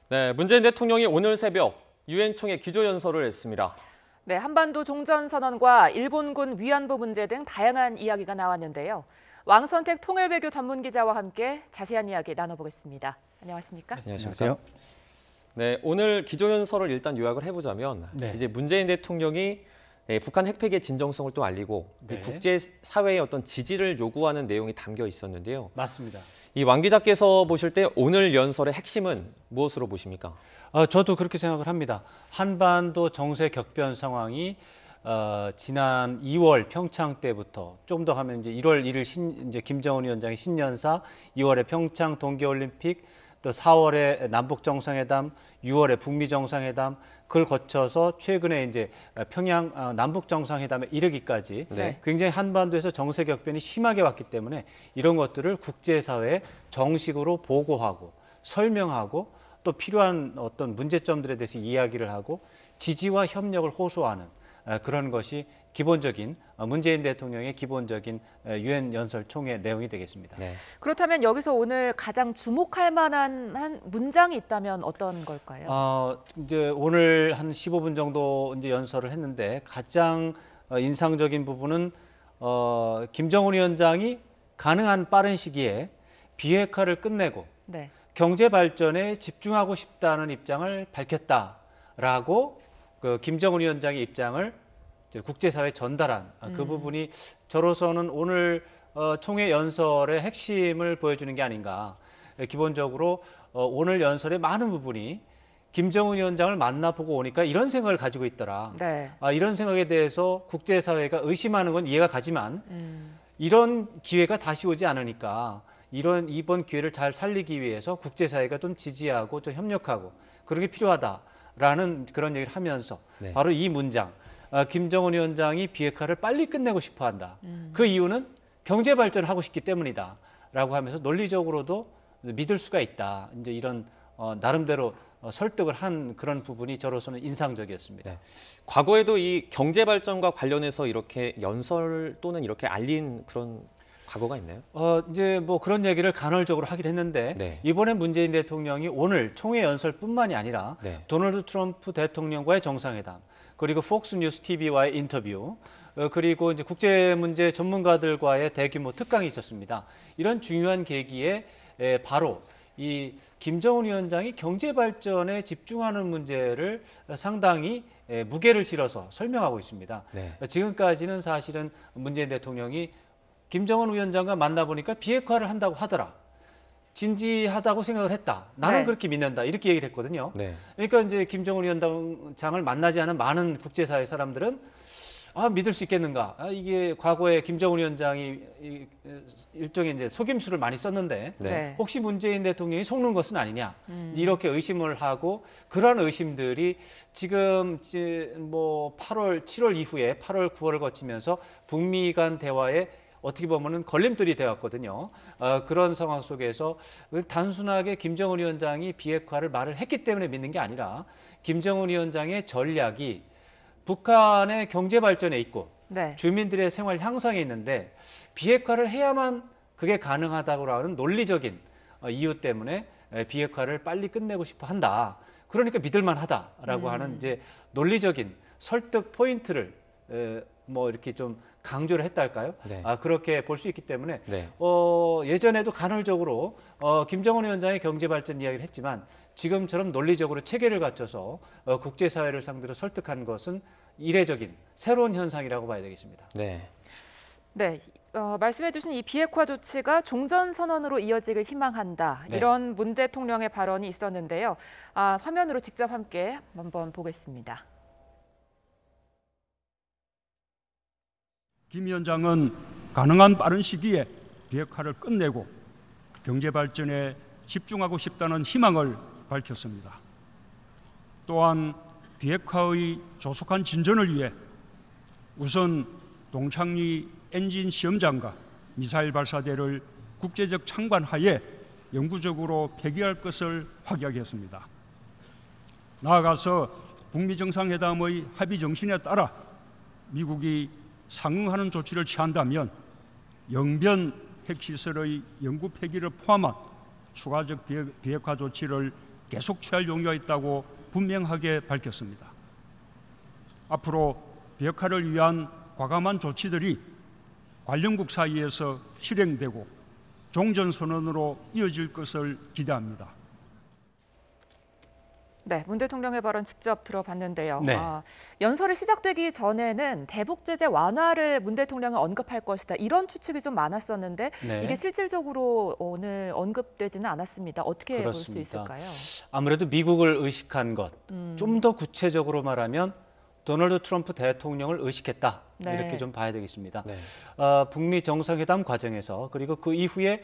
네, 문재인 대통령이 오늘 새벽 유엔 총회 기조연설을 했습니다. 네, 한반도 종전선언과 일본군 위안부 문제 등 다양한 이야기가 나왔는데요. 왕선택 통일외교 전문기자와 함께 자세한 이야기 나눠보겠습니다. 안녕하십니까? 안녕하세요. 네, 오늘 기조연설을 일단 요약을 해보자면 이제 문재인 대통령이 북한 핵폐기의 진정성을 또 알리고 국제사회의 어떤 지지를 요구하는 내용이 담겨 있었는데요. 맞습니다. 이 왕 기자께서 보실 때 오늘 연설의 핵심은 무엇으로 보십니까? 저도 그렇게 생각을 합니다. 한반도 정세 격변 상황이 지난 2월 평창 때부터 좀 더 하면 이제 1월 1일 이제 김정은 위원장의 신년사, 2월에 평창 동계올림픽, 또 4월에 남북 정상회담, 6월에 북미 정상회담, 그걸 거쳐서 최근에 이제 평양 남북 정상회담에 이르기까지 굉장히 한반도에서 정세 격변이 심하게 왔기 때문에 이런 것들을 국제사회에 정식으로 보고하고 설명하고 또 필요한 어떤 문제점들에 대해서 이야기를 하고 지지와 협력을 호소하는 그런 것이 기본적인 문재인 대통령의 기본적인 유엔 연설 총회 내용이 되겠습니다. 네. 그렇다면 여기서 오늘 가장 주목할 만한 문장이 있다면 어떤 걸까요? 이제 오늘 한 15분 정도 이제 연설을 했는데 가장 인상적인 부분은 김정은 위원장이 가능한 빠른 시기에 비핵화를 끝내고 경제 발전에 집중하고 싶다는 입장을 밝혔다라고 그 김정은 위원장의 입장을 국제사회에 전달한 그 부분이 저로서는 오늘 총회 연설의 핵심을 보여주는 게 아닌가. 기본적으로 오늘 연설의 많은 부분이 김정은 위원장을 만나보고 오니까 이런 생각을 가지고 있더라. 이런 생각에 대해서 국제사회가 의심하는 건 이해가 가지만 이런 기회가 다시 오지 않으니까 이번 기회를 잘 살리기 위해서 국제사회가 좀 지지하고 좀 협력하고 그런 게 필요하다라는 그런 얘기를 하면서 바로 이 문장, 김정은 위원장이 비핵화를 빨리 끝내고 싶어 한다. 그 이유는 경제 발전을 하고 싶기 때문이다. 라고 하면서 논리적으로도 믿을 수가 있다. 이제 이런 나름대로 설득을 한 그런 부분이 저로서는 인상적이었습니다. 과거에도 이 경제 발전과 관련해서 이렇게 연설 또는 이렇게 알린 그런 과거가 있나요? 이제 뭐 그런 얘기를 간헐적으로 하긴 했는데 이번에 문재인 대통령이 오늘 총회 연설뿐만이 아니라 도널드 트럼프 대통령과의 정상회담, 그리고 폭스뉴스 TV와의 인터뷰, 그리고 이제 국제 문제 전문가들과의 대규모 특강이 있었습니다. 이런 중요한 계기에 바로 이 김정은 위원장이 경제 발전에 집중하는 문제를 상당히 무게를 실어서 설명하고 있습니다. 지금까지는 사실은 문재인 대통령이 김정은 위원장과 만나보니까 비핵화를 한다고 하더라. 진지하다고 생각을 했다. 나는 그렇게 믿는다. 이렇게 얘기를 했거든요. 그러니까 이제 김정은 위원장을 만나지 않은 많은 국제사회 사람들은 믿을 수 있겠는가? 이게 과거에 김정은 위원장이 일종의 이제 속임수를 많이 썼는데 혹시 문재인 대통령이 속는 것은 아니냐? 이렇게 의심을 하고 그러한 의심들이 지금 뭐 8월, 7월 이후에 8월, 9월을 거치면서 북미 간 대화에 어떻게 보면은 걸림돌이 되었거든요. 그런 상황 속에서 단순하게 김정은 위원장이 비핵화를 말을 했기 때문에 믿는 게 아니라 김정은 위원장의 전략이 북한의 경제 발전에 있고 주민들의 생활 향상에 있는데 비핵화를 해야만 그게 가능하다고 하는 논리적인 이유 때문에 비핵화를 빨리 끝내고 싶어 한다. 그러니까 믿을만 하다라고 하는 이제 논리적인 설득 포인트를 뭐 이렇게 좀 강조를 했달까요? 그렇게 볼 수 있기 때문에 예전에도 간헐적으로 김정은 위원장의 경제 발전 이야기를 했지만 지금처럼 논리적으로 체계를 갖춰서 국제사회를 상대로 설득한 것은 이례적인 새로운 현상이라고 봐야 되겠습니다. 말씀해주신 이 비핵화 조치가 종전선언으로 이어지길 희망한다. 이런 문 대통령의 발언이 있었는데요. 화면으로 직접 함께 한번 보겠습니다. 김 위원장은 가능한 빠른 시기에 비핵화를 끝내고 경제 발전에 집중하고 싶다는 희망을 밝혔습니다. 또한 비핵화의 조속한 진전을 위해 우선 동창리 엔진 시험장과 미사일 발사대를 국제적 창관하에 영구적으로 폐기할 것을 확약했습니다. 나아가서 북미 정상회담의 합의 정신에 따라 미국이 상응하는 조치를 취한다면 영변 핵시설의 영구 폐기를 포함한 추가적 비핵화 조치를 계속 취할 용의가 있다고 분명하게 밝혔습니다. 앞으로 비핵화를 위한 과감한 조치들이 관련국 사이에서 실행되고 종전선언으로 이어질 것을 기대합니다. 네, 문 대통령의 발언 직접 들어봤는데요. 네. 연설이 시작되기 전에는 대북 제재 완화를 문 대통령이 언급할 것이다. 이런 추측이 좀 많았었는데 네. 이게 실질적으로 오늘 언급되지는 않았습니다. 어떻게 볼 수 그렇습니다. 있을까요? 아무래도 미국을 의식한 것, 좀 더 구체적으로 말하면 도널드 트럼프 대통령을 의식했다. 네. 이렇게 좀 봐야 되겠습니다. 네. 북미 정상회담 과정에서 그리고 그 이후에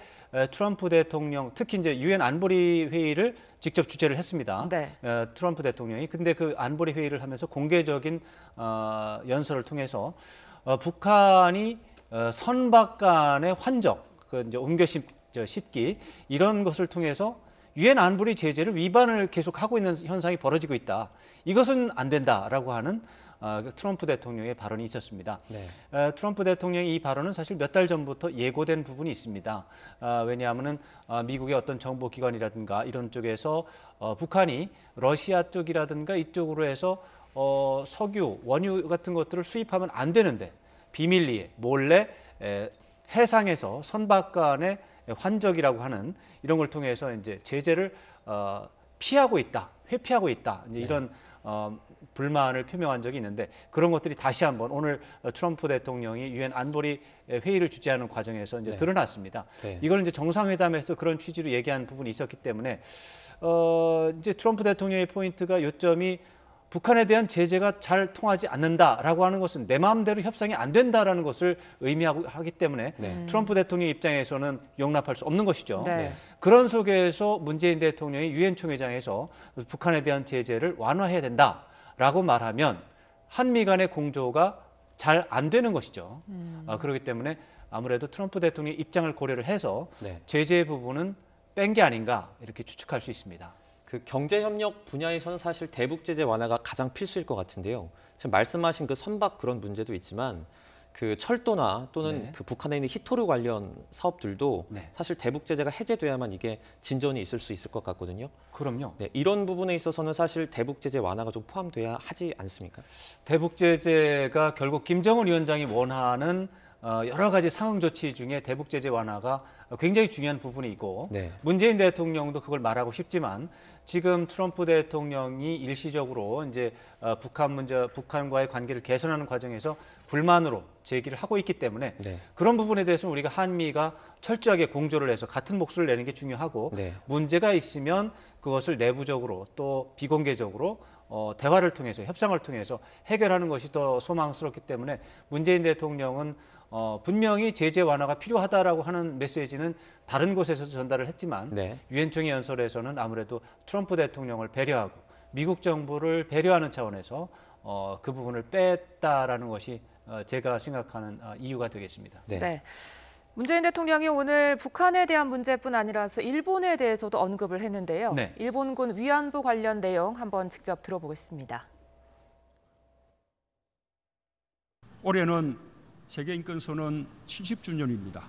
트럼프 대통령, 특히 이제 유엔 안보리 회의를 직접 주재를 했습니다. 네. 트럼프 대통령이. 근데 그 안보리 회의를 하면서 공개적인 연설을 통해서 북한이 선박 간의 환적, 그 이제 옮겨 싣기 이런 것을 통해서 유엔 안보리 제재를 위반을 계속하고 있는 현상이 벌어지고 있다. 이것은 안 된다라고 하는 트럼프 대통령의 발언이 있었습니다. 네. 트럼프 대통령의 이 발언은 사실 몇 달 전부터 예고된 부분이 있습니다. 왜냐하면 미국의 어떤 정보기관이라든가 이런 쪽에서 북한이 러시아 쪽이라든가 이쪽으로 해서 석유, 원유 같은 것들을 수입하면 안 되는데 비밀리에 몰래 해상에서 선박 간의 환적이라고 하는 이런 걸 통해서 이제 제재를 피하고 있다, 회피하고 있다. 이제 이런 불만을 표명한 적이 있는데 그런 것들이 다시 한번 오늘 트럼프 대통령이 유엔 안보리 회의를 주재하는 과정에서 이제 드러났습니다. 네. 이걸 이제 정상회담에서 그런 취지로 얘기한 부분이 있었기 때문에 이제 트럼프 대통령의 포인트가 요점이 북한에 대한 제재가 잘 통하지 않는다라고 하는 것은 내 마음대로 협상이 안 된다라는 것을 의미하기 때문에 트럼프 대통령 입장에서는 용납할 수 없는 것이죠. 네. 그런 속에서 문재인 대통령이 유엔 총회장에서 북한에 대한 제재를 완화해야 된다라고 말하면 한미 간의 공조가 잘 안 되는 것이죠. 그렇기 때문에 아무래도 트럼프 대통령의 입장을 고려를 해서 제재 부분은 뺀 게 아닌가 이렇게 추측할 수 있습니다. 그 경제협력 분야에서는 사실 대북 제재 완화가 가장 필수일 것 같은데요. 지금 말씀하신 그 선박 그런 문제도 있지만 그 철도나 또는 그 북한에 있는 히토류 관련 사업들도 사실 대북 제재가 해제돼야만 이게 진전이 있을 수 있을 것 같거든요. 그럼요. 네, 이런 부분에 있어서는 사실 대북 제재 완화가 좀 포함돼야 하지 않습니까? 대북 제재가 결국 김정은 위원장이 원하는 여러 가지 상응 조치 중에 대북 제재 완화가 굉장히 중요한 부분이고 문재인 대통령도 그걸 말하고 싶지만 지금 트럼프 대통령이 일시적으로 이제 북한과의 관계를 개선하는 과정에서 불만으로 제기를 하고 있기 때문에 그런 부분에 대해서는 우리가 한미가 철저하게 공조를 해서 같은 목소리를 내는 게 중요하고 문제가 있으면 그것을 내부적으로 또 비공개적으로 대화를 통해서 협상을 통해서 해결하는 것이 더 소망스럽기 때문에 문재인 대통령은 분명히 제재 완화가 필요하다라고 하는 메시지는 다른 곳에서도 전달을 했지만 유엔 총회 연설에서는 아무래도 트럼프 대통령을 배려하고 미국 정부를 배려하는 차원에서 그 부분을 뺐다라는 것이 제가 생각하는 이유가 되겠습니다. 네. 문재인 대통령이 오늘 북한에 대한 문제뿐 아니라서 일본에 대해서도 언급을 했는데요. 일본군 위안부 관련 내용 한번 직접 들어보겠습니다. 올해는 세계인권선언 70주년입니다.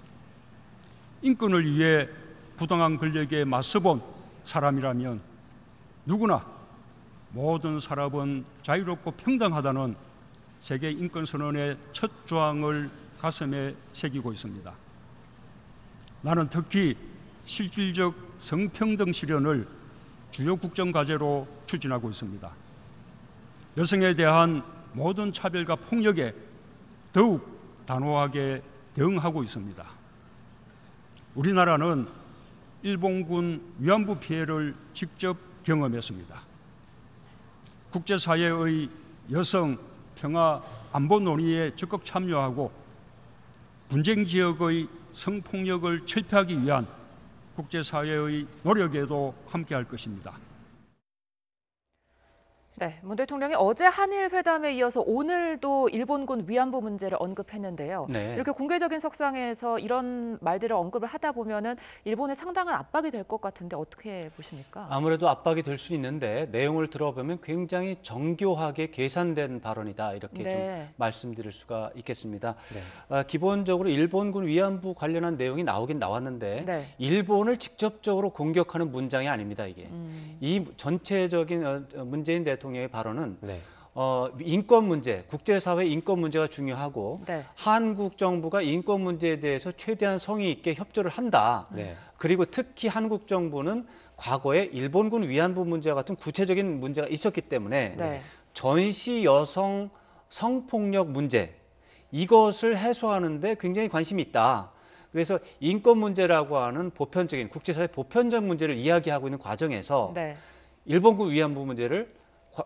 인권을 위해 부당한 권력에 맞서본 사람이라면 누구나 모든 사람은 자유롭고 평등하다는 세계인권선언의 첫 조항을 가슴에 새기고 있습니다. 나는 특히 실질적 성평등 실현을 주요 국정과제로 추진하고 있습니다. 여성에 대한 모든 차별과 폭력에 더욱 단호하게 대응하고 있습니다. 우리나라는 일본군 위안부 피해를 직접 경험했습니다. 국제사회의 여성 평화 안보 논의에 적극 참여하고 분쟁 지역의 성폭력을 철폐하기 위한 국제사회의 노력에도 함께할 것입니다. 네, 문 대통령이 어제 한일 회담에 이어서 오늘도 일본군 위안부 문제를 언급했는데요. 네. 이렇게 공개적인 석상에서 이런 말들을 언급을 하다 보면은 일본에 상당한 압박이 될 것 같은데 어떻게 보십니까? 아무래도 압박이 될 수 있는데 내용을 들어보면 굉장히 정교하게 계산된 발언이다 이렇게 네. 좀 말씀드릴 수가 있겠습니다. 기본적으로 일본군 위안부 관련한 내용이 나오긴 나왔는데 네. 일본을 직접적으로 공격하는 문장이 아닙니다. 이게 이 전체적인 문재인 대통령의 발언은 인권 문제, 국제사회 인권 문제가 중요하고 네. 한국 정부가 인권 문제에 대해서 최대한 성의 있게 협조를 한다. 그리고 특히 한국 정부는 과거에 일본군 위안부 문제와 같은 구체적인 문제가 있었기 때문에 전시 여성 성폭력 문제 이것을 해소하는 데 굉장히 관심이 있다. 그래서 인권 문제라고 하는 보편적인 국제사회 보편적 문제를 이야기하고 있는 과정에서 일본군 위안부 문제를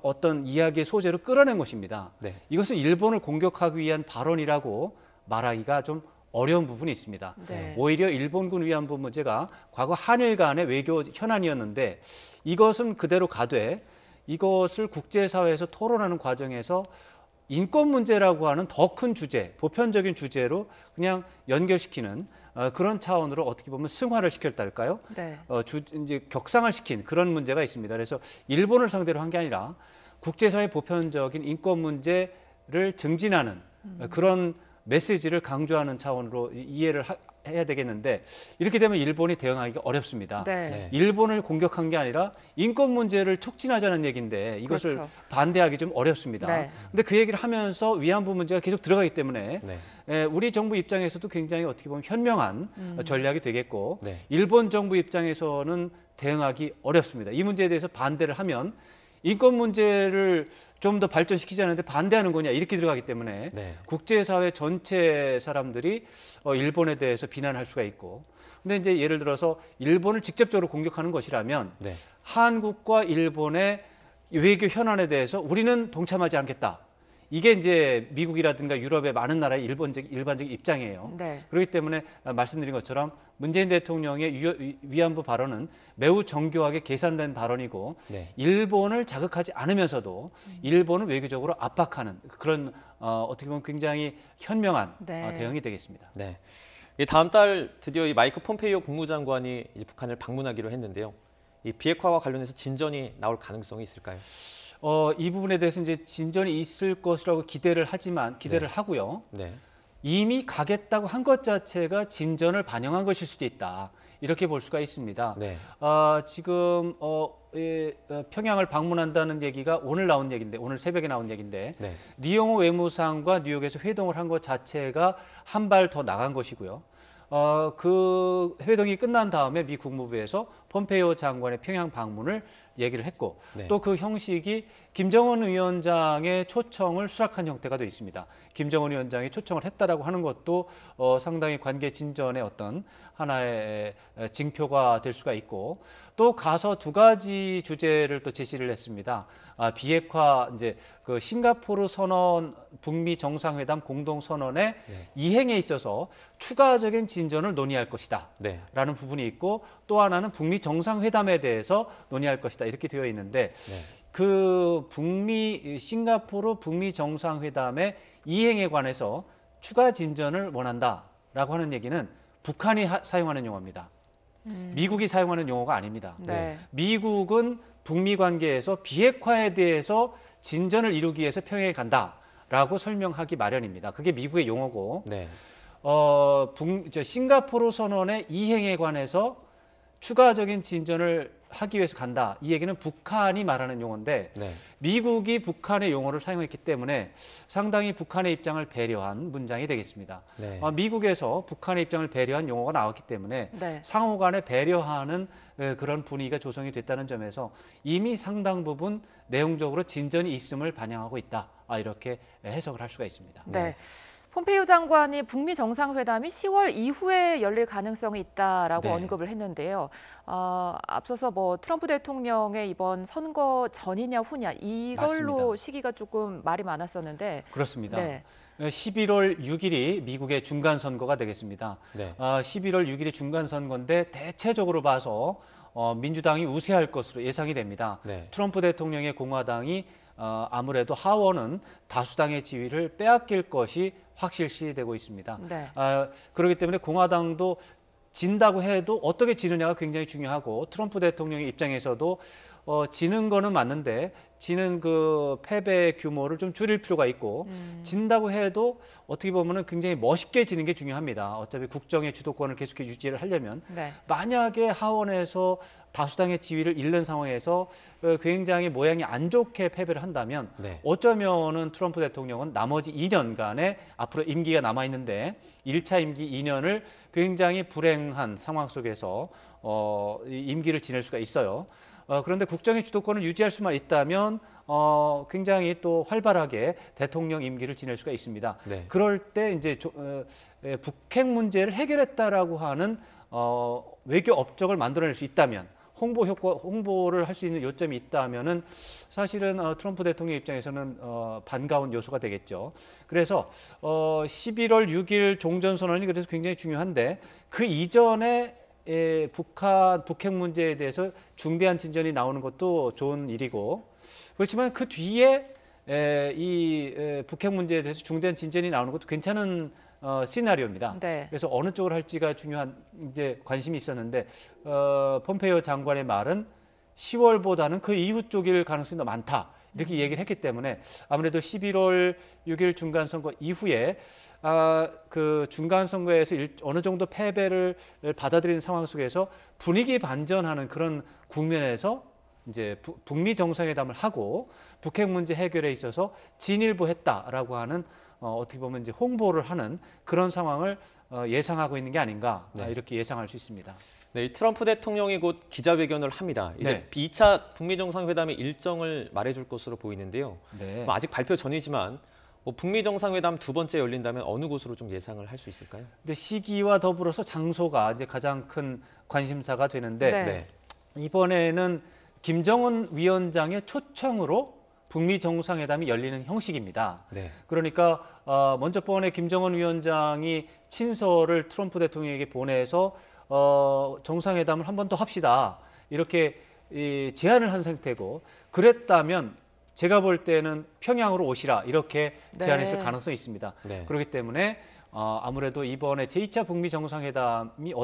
어떤 이야기의 소재로 끌어낸 것입니다. 이것은 일본을 공격하기 위한 발언이라고 말하기가 좀 어려운 부분이 있습니다. 오히려 일본군 위안부 문제가 과거 한일 간의 외교 현안이었는데 이것은 그대로 가되 이것을 국제사회에서 토론하는 과정에서 인권 문제라고 하는 더 큰 주제, 보편적인 주제로 그냥 연결시키는 그런 차원으로 어떻게 보면 승화를 시켰다 할까요? 이제 격상을 시킨 그런 문제가 있습니다. 그래서 일본을 상대로 한 게 아니라 국제사회 보편적인 인권 문제를 증진하는 그런 메시지를 강조하는 차원으로 이해를 해야 되겠는데 이렇게 되면 일본이 대응하기가 어렵습니다. 일본을 공격한 게 아니라 인권 문제를 촉진하자는 얘기인데 이것을 반대하기 좀 어렵습니다. 근데 그 얘기를 하면서 위안부 문제가 계속 들어가기 때문에 우리 정부 입장에서도 굉장히 어떻게 보면 현명한 전략이 되겠고 일본 정부 입장에서는 대응하기 어렵습니다. 이 문제에 대해서 반대를 하면 인권 문제를 좀 더 발전시키자는데 반대하는 거냐 이렇게 들어가기 때문에 국제사회 전체 사람들이 일본에 대해서 비난할 수가 있고 근데 이제 예를 들어서 일본을 직접적으로 공격하는 것이라면 한국과 일본의 외교 현안에 대해서 우리는 동참하지 않겠다. 이게 이제 미국이라든가 유럽의 많은 나라의 일반적인 입장이에요. 그렇기 때문에 말씀드린 것처럼 문재인 대통령의 위안부 발언은 매우 정교하게 계산된 발언이고 일본을 자극하지 않으면서도 일본을 외교적으로 압박하는 그런 어떻게 보면 굉장히 현명한 대응이 되겠습니다. 다음 달 드디어 이 마이크 폼페이오 국무장관이 이제 북한을 방문하기로 했는데요. 이 비핵화와 관련해서 진전이 나올 가능성이 있을까요? 이 부분에 대해서 이제 진전이 있을 것이라고 기대를 하고요. 이미 가겠다고 한 것 자체가 진전을 반영한 것일 수도 있다. 이렇게 볼 수가 있습니다. 지금 평양을 방문한다는 얘기가 오늘 나온 얘기인데, 오늘 새벽에 나온 얘기인데, 리용호 외무상과 뉴욕에서 회동을 한 것 자체가 한 발 더 나간 것이고요. 그 회동이 끝난 다음에 미 국무부에서 폼페이오 장관의 평양 방문을 얘기를 했고 또 그 형식이 김정은 위원장의 초청을 수락한 형태가 되어 있습니다. 김정은 위원장이 초청을 했다라고 하는 것도 상당히 관계 진전의 어떤 하나의 징표가 될 수가 있고 또 가서 두 가지 주제를 또 제시를 했습니다. 비핵화 이제 그 싱가포르 선언 북미 정상회담 공동 선언의 이행에 있어서 추가적인 진전을 논의할 것이다. 라는 부분이 있고 또 하나는 북미 정상회담에 대해서 논의할 것이다. 이렇게 되어 있는데 그 싱가포르 북미 정상회담의 이행에 관해서 추가 진전을 원한다라고 하는 얘기는 북한이 사용하는 용어입니다. 미국이 사용하는 용어가 아닙니다. 미국은 북미 관계에서 비핵화에 대해서 진전을 이루기 위해서 평양에 간다라고 설명하기 마련입니다. 그게 미국의 용어고 싱가포르 선언의 이행에 관해서 추가적인 진전을 하기 위해서 간다. 이 얘기는 북한이 말하는 용어인데 미국이 북한의 용어를 사용했기 때문에 상당히 북한의 입장을 배려한 문장이 되겠습니다. 미국에서 북한의 입장을 배려한 용어가 나왔기 때문에 상호 간에 배려하는 그런 분위기가 조성이 됐다는 점에서 이미 상당 부분 내용적으로 진전이 있음을 반영하고 있다. 이렇게 해석을 할 수가 있습니다. 폼페이오 장관이 북미 정상회담이 10월 이후에 열릴 가능성이 있다라고 언급을 했는데요. 앞서서 뭐 트럼프 대통령의 이번 선거 전이냐 후냐 이걸로 맞습니다. 시기가 조금 말이 많았었는데 그렇습니다. 11월 6일이 미국의 중간 선거가 되겠습니다. 11월 6일이 중간 선거인데 대체적으로 봐서 민주당이 우세할 것으로 예상이 됩니다. 네. 트럼프 대통령의 공화당이 아무래도 하원은 다수당의 지위를 빼앗길 것이 확실시되고 있습니다. 네. 그렇기 때문에 공화당도 진다고 해도 어떻게 지느냐가 굉장히 중요하고 트럼프 대통령의 입장에서도 지는 거는 맞는데 지는 그 패배 규모를 좀 줄일 필요가 있고 진다고 해도 어떻게 보면은 굉장히 멋있게 지는 게 중요합니다. 어차피 국정의 주도권을 계속해 유지를 하려면 네. 만약에 하원에서 다수당의 지위를 잃는 상황에서 굉장히 모양이 안 좋게 패배를 한다면 네. 어쩌면은 트럼프 대통령은 나머지 2년간의 앞으로 임기가 남아 있는데 1차 임기 2년을 굉장히 불행한 상황 속에서 임기를 지낼 수가 있어요. 그런데 국정의 주도권을 유지할 수만 있다면 굉장히 또 활발하게 대통령 임기를 지낼 수가 있습니다. 네. 그럴 때 이제 북핵 문제를 해결했다라고 하는 외교 업적을 만들어낼 수 있다면 홍보를 할 수 있는 요점이 있다면은 사실은 트럼프 대통령 입장에서는 반가운 요소가 되겠죠. 그래서 11월 6일 종전선언이 그래서 굉장히 중요한데 그 이전에 북핵 문제에 대해서 중대한 진전이 나오는 것도 좋은 일이고 그렇지만 그 뒤에 북핵 문제에 대해서 중대한 진전이 나오는 것도 괜찮은 시나리오입니다. 네. 그래서 어느 쪽을 할지가 중요한 이제 관심이 있었는데 폼페이오 장관의 말은 10월보다는 그 이후 쪽일 가능성이 더 많다. 이렇게 얘기를 했기 때문에 아무래도 11월 6일 중간선거 이후에 그 중간선거에서 어느 정도 패배를 받아들이는 상황 속에서 분위기 반전하는 그런 국면에서 이제 북미 정상회담을 하고 북핵 문제 해결에 있어서 진일보했다라고 하는 어떻게 보면 이제 홍보를 하는 그런 상황을 예상하고 있는 게 아닌가 이렇게 예상할 수 있습니다. 네, 이 트럼프 대통령이 곧 기자회견을 합니다. 이제 네. 2차 북미 정상회담의 일정을 말해줄 것으로 보이는데요. 네. 아직 발표 전이지만 북미 정상회담 두 번째 열린다면 어느 곳으로 좀 예상을 할 수 있을까요? 근데 시기와 더불어서 장소가 이제 가장 큰 관심사가 되는데 네. 이번에는 김정은 위원장의 초청으로 북미 정상회담이 열리는 형식입니다. 네. 그러니까 먼저 번에 김정은 위원장이 친서를 트럼프 대통령에게 보내서 정상회담을 한 번 더 합시다. 이렇게 제안을 한 상태고 그랬다면 제가 볼 때는 평양으로 오시라 이렇게 제안했을 가능성이 있습니다. 네. 그렇기 때문에 아무래도 이번에 제2차 북미 정상회담이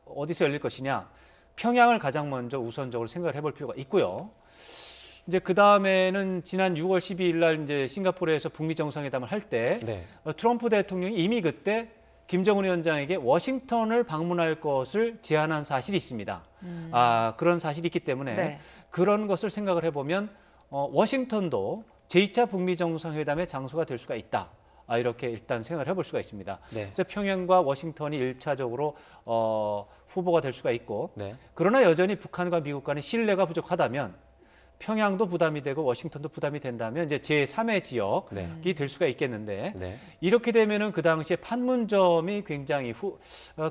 어디서 열릴 것이냐 평양을 가장 먼저 우선적으로 생각을 해볼 필요가 있고요. 이제 그 다음에는 지난 6월 12일 날 이제 싱가포르에서 북미 정상회담을 할 때 트럼프 대통령이 이미 그때 김정은 위원장에게 워싱턴을 방문할 것을 제안한 사실이 있습니다. 그런 사실이 있기 때문에 그런 것을 생각을 해보면 워싱턴도 제2차 북미 정상회담의 장소가 될 수가 있다. 이렇게 일단 생각을 해볼 수가 있습니다. 그래서 평양과 워싱턴이 1차적으로 후보가 될 수가 있고 그러나 여전히 북한과 미국 간의 신뢰가 부족하다면 평양도 부담이 되고 워싱턴도 부담이 된다면 이제 제3의 지역이 될 수가 있겠는데 이렇게 되면은 그 당시에 판문점이 굉장히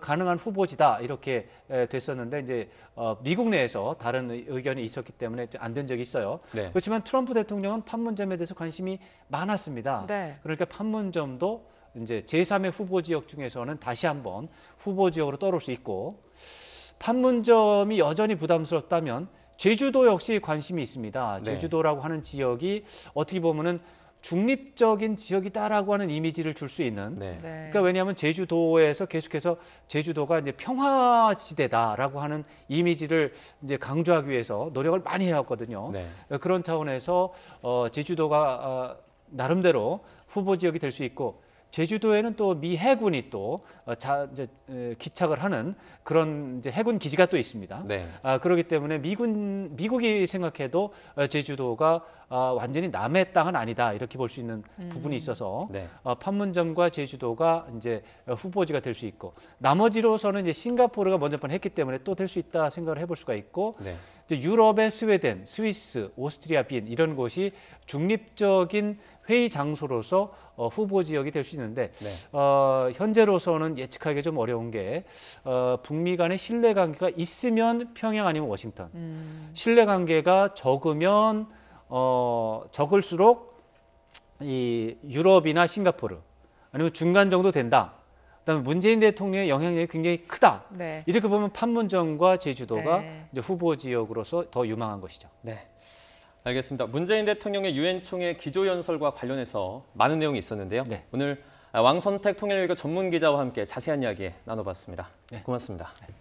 가능한 후보지다 이렇게 됐었는데 이제 미국 내에서 다른 의견이 있었기 때문에 안 된 적이 있어요. 그렇지만 트럼프 대통령은 판문점에 대해서 관심이 많았습니다. 그러니까 판문점도 이제 제3의 후보 지역 중에서는 다시 한번 후보 지역으로 떠오를 수 있고 판문점이 여전히 부담스럽다면 제주도 역시 관심이 있습니다. 제주도라고 하는 지역이 어떻게 보면은 중립적인 지역이다라고 하는 이미지를 줄 수 있는. 그러니까 왜냐하면 제주도에서 계속해서 제주도가 이제 평화지대다라고 하는 이미지를 이제 강조하기 위해서 노력을 많이 해왔거든요. 그런 차원에서 제주도가 나름대로 후보 지역이 될 수 있고. 제주도에는 또 미 해군이 또 기착을 하는 그런 이제 해군 기지가 또 있습니다. 그렇기 때문에 미국이 생각해도 제주도가 완전히 남의 땅은 아니다 이렇게 볼 수 있는 부분이 있어서 판문점과 제주도가 이제 후보지가 될 수 있고 나머지로서는 이제 싱가포르가 먼저 했기 때문에 또 될 수 있다 생각을 해볼 수가 있고. 유럽의 스웨덴, 스위스, 오스트리아, 빈 이런 곳이 중립적인 회의 장소로서 후보 지역이 될 수 있는데 현재로서는 예측하기 좀 어려운 게 북미 간의 신뢰 관계가 있으면 평양 아니면 워싱턴 신뢰 관계가 적으면 적을수록 이 유럽이나 싱가포르 아니면 중간 정도 된다. 그다음에 문재인 대통령의 영향력이 굉장히 크다. 네. 이렇게 보면 판문점과 제주도가 네. 이제 후보 지역으로서 더 유망한 것이죠. 네. 알겠습니다. 문재인 대통령의 유엔 총회 기조연설과 관련해서 많은 내용이 있었는데요. 네. 오늘 왕선택 통일외교 전문 기자와 함께 자세한 이야기 나눠봤습니다. 네. 고맙습니다. 네.